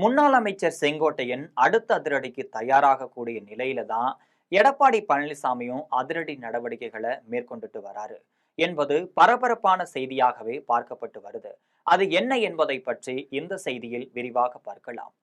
முன்னாள் அமைச்சர் செங்கோட்டையன் அடுத்த அதிரடிக்கு தயாராகக்கூடிய நிலையில தான் எடப்பாடி பழனிசாமியும் அதிரடி நடவடிக்கைகளை மேற்கொண்டுட்டு வராரு என்பது பரபரப்பான செய்தியாகவே பார்க்கப்பட்டு வருது. அது என்ன என்பதை பற்றி இந்த செய்தியில் விரிவாக பார்க்கலாம்.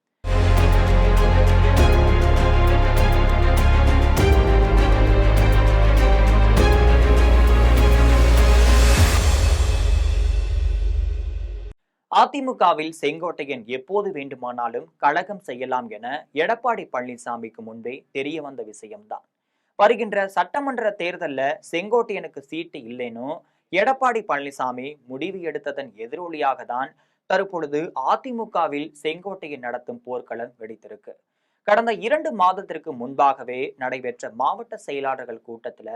அதிமுகவில் செங்கோட்டையன் எப்போது வேண்டுமானாலும் கழகம் செய்யலாம் என எடப்பாடி பழனிசாமிக்கு முன்பே தெரிய வந்த விஷயம்தான். வருகின்ற சட்டமன்ற தேர்தல்ல செங்கோட்டையனுக்கு சீட்டு இல்லைன்னு எடப்பாடி பழனிசாமி முடிவு எடுத்ததன் எதிரொலியாக தான் தற்பொழுது அதிமுகவில் செங்கோட்டையன் நடத்தும் போர்க்களம் வெடித்திருக்கு. கடந்த 2 மாதத்திற்கு முன்பாகவே நடைபெற்ற மாவட்ட செயலாளர்கள் கூட்டத்துல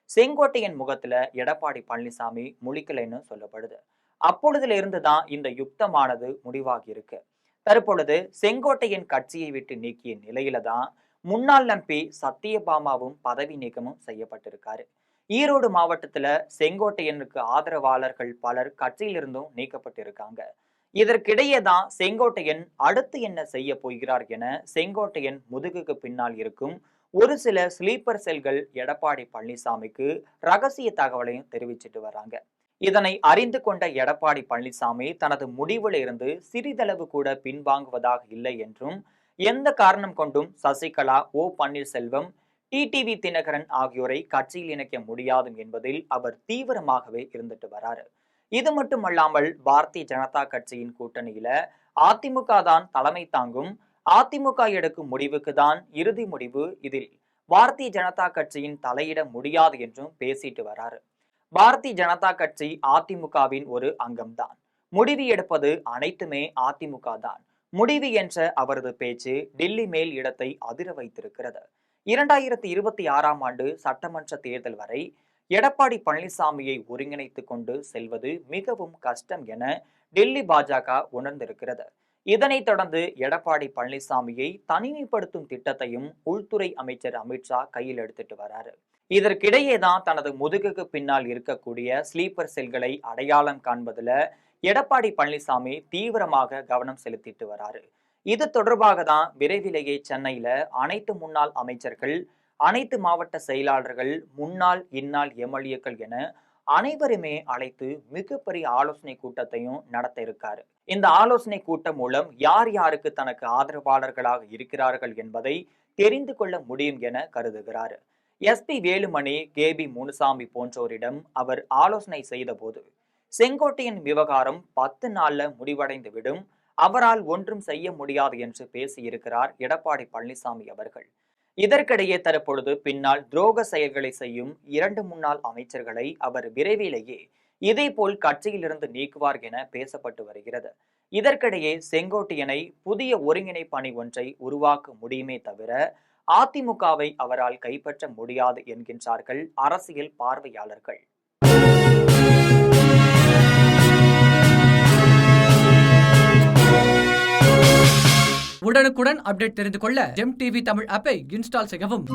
செங்கோட்டையன் முகத்துல எடப்பாடி பழனிசாமி முழிக்கலைன்னு சொல்லப்படுது. அப்பொழுதுல இருந்துதான் இந்த யுக்தமானது முடிவாகி இருக்கு. தற்பொழுது செங்கோட்டையன் கட்சியை விட்டு நீக்கிய நிலையில தான் முன்னாள் எம்பி சத்தியபாமாவும் பதவி நீக்கமும் செய்யப்பட்டிருக்காரு. ஈரோடு மாவட்டத்துல செங்கோட்டையனுக்கு ஆதரவாளர்கள் பலர் கட்சியிலிருந்தும் நீக்கப்பட்டிருக்காங்க. இதற்கிடையே தான் செங்கோட்டையன் அடுத்து என்ன செய்ய போகிறார் என செங்கோட்டையன் முதுகுக்கு பின்னால் இருக்கும் ஒரு சில ஸ்லீப்பர் செல்கள் எடப்பாடி பழனிசாமிக்கு ரகசிய தகவலையும் தெரிவிச்சிட்டு வராங்க. இதனை அறிந்து கொண்ட எடப்பாடி பழனிசாமி தனது முடிவில் இருந்து சிறிதளவு கூட பின்வாங்குவதாக இல்லை என்றும், எந்த காரணம் கொண்டும் சசிகலா, ஓ பன்னீர்செல்வம், டிடிவி தினகரன் ஆகியோரை கட்சியில் இணைக்க முடியாது என்பதில் அவர் தீவிரமாகவே இருந்துட்டு வராரு. இது மட்டுமல்லாமல் பாரதிய ஜனதா கட்சியின் கூட்டணியில அதிமுக தான் தலைமை தாங்கும், அதிமுக எடுக்கும் முடிவுக்கு தான் இறுதி முடிவு, இதில் பாரதிய ஜனதா கட்சியின் தலையிட முடியாது என்றும் பேசிட்டு வராரு. பாரதிய ஜனதா கட்சி அதிமுகவின் ஒரு அங்கம்தான். முடிவு எடுப்பது அனைத்துமே அதிமுக தான். முடிவு என்ற அவரது பேச்சு டெல்லி மேல் இடத்தை அதிர வைத்திருக்கிறது. 2026ஆம் ஆண்டு சட்டமன்ற தேர்தல் வரை எடப்பாடி பழனிசாமியை ஒருங்கிணைத்துக் கொண்டு செல்வது மிகவும் கஷ்டம் என டெல்லி பாஜக உணர்ந்திருக்கிறது. இதனைத் தொடர்ந்து எடப்பாடி பழனிசாமியை தனிமைப்படுத்தும் திட்டத்தையும் உள்துறை அமைச்சர் அமித்ஷா கையில் எடுத்துட்டு வராரு. இதற்கிடையே தான் தனது முதுகுக்கு பின்னால் இருக்கக்கூடிய ஸ்லீப்பர் செல்களை அடையாளம் காண்பதுல எடப்பாடி பழனிசாமி தீவிரமாக கவனம் செலுத்திட்டு வராரு. இது தொடர்பாக தான் விரைவிலேயே சென்னையில அனைத்து முன்னாள் அமைச்சர்கள், அனைத்து மாவட்ட செயலாளர்கள், முன்னாள் இந்நாள் எம்எல்ஏக்கள் என அனைவருமே அழைத்து மிகப்பெரிய ஆலோசனை கூட்டத்தையும் நடத்த இருக்காரு. இந்த ஆலோசனை கூட்டம் மூலம் யார் யாருக்கு தனக்கு ஆதரவாளர்களாக இருக்கிறார்கள் என்பதை தெரிந்து கொள்ள முடியும் என கருதுகிறாரு. எஸ்பி வேலுமணி, கேபி முனுசாமி போன்றோரிடம் அவர் ஆலோசனை செய்த போது செங்கோட்டையன் விவகாரம் 10 நாள்ல முடிவடைந்து விடும், அவரால் ஒன்றும் செய்ய முடியாது என்று பேசியிருக்கிறார் எடப்பாடி பழனிசாமி அவர்கள். இதற்கிடையே தற்பொழுது பின்னால் துரோக செயல்களை செய்யும் 2 முன்னாள் அமைச்சர்களை அவர் விரைவிலேயே இதேபோல் கட்சியிலிருந்து நீக்குவார் என பேசப்பட்டு வருகிறது. இதற்கிடையே செங்கோட்டையனை புதிய ஒருங்கிணைப்பு அணி ஒன்றை உருவாக்க முடியுமே தவிர அதிமுகவை அவரால் கைப்பற்ற முடியாது என்கின்றார்கள் அரசியல் பார்வையாளர்கள். உடனுக்குடன் அப்டேட் தெரிந்து கொள்ள ஜெம் டிவி தமிழ் ஆப்பை இன்ஸ்டால் செய்யவும்.